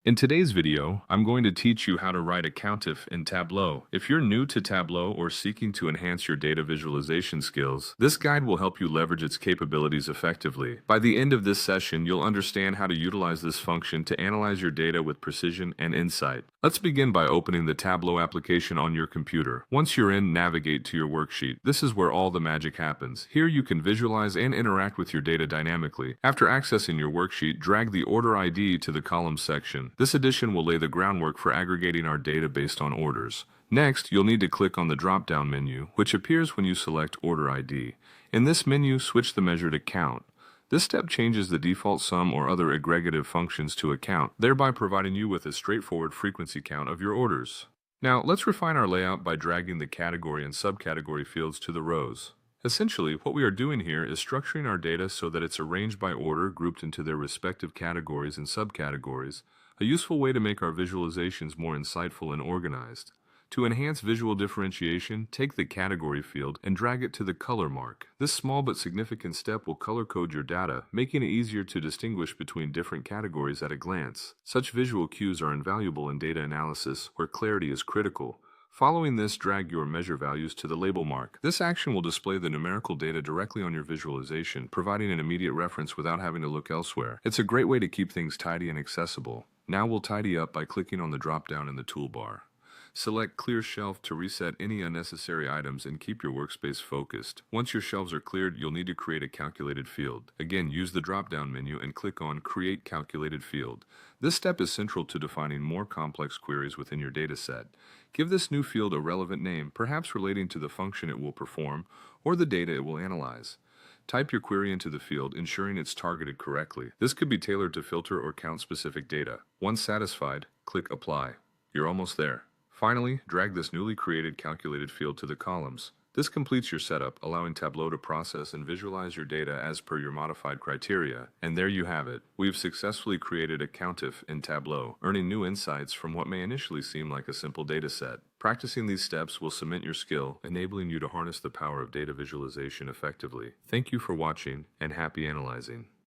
In today's video, I'm going to teach you how to write a Countif in Tableau. If you're new to Tableau or seeking to enhance your data visualization skills, this guide will help you leverage its capabilities effectively. By the end of this session, you'll understand how to utilize this function to analyze your data with precision and insight. Let's begin by opening the Tableau application on your computer. Once you're in, navigate to your worksheet. This is where all the magic happens. Here you can visualize and interact with your data dynamically. After accessing your worksheet, drag the Order ID to the Columns section. This addition will lay the groundwork for aggregating our data based on orders. Next, you'll need to click on the drop-down menu, which appears when you select Order ID. In this menu, switch the measure to Count. This step changes the default sum or other aggregative functions to a count, thereby providing you with a straightforward frequency count of your orders. Now, let's refine our layout by dragging the category and subcategory fields to the rows. Essentially, what we are doing here is structuring our data so that it's arranged by order, grouped into their respective categories and subcategories, a useful way to make our visualizations more insightful and organized. To enhance visual differentiation, take the category field and drag it to the color mark. This small but significant step will color code your data, making it easier to distinguish between different categories at a glance. Such visual cues are invaluable in data analysis, where clarity is critical. Following this, drag your measure values to the label mark. This action will display the numerical data directly on your visualization, providing an immediate reference without having to look elsewhere. It's a great way to keep things tidy and accessible. Now we'll tidy up by clicking on the drop-down in the toolbar. Select Clear Shelf to reset any unnecessary items and keep your workspace focused. Once your shelves are cleared, you'll need to create a calculated field. Again, use the drop-down menu and click on Create Calculated Field. This step is central to defining more complex queries within your dataset. Give this new field a relevant name, perhaps relating to the function it will perform or the data it will analyze. Type your query into the field, ensuring it's targeted correctly. This could be tailored to filter or count specific data. Once satisfied, click Apply. You're almost there. Finally, drag this newly created calculated field to the columns. This completes your setup, allowing Tableau to process and visualize your data as per your modified criteria. And there you have it. We've successfully created a Countif in Tableau, earning new insights from what may initially seem like a simple data set. Practicing these steps will cement your skill, enabling you to harness the power of data visualization effectively. Thank you for watching, and happy analyzing.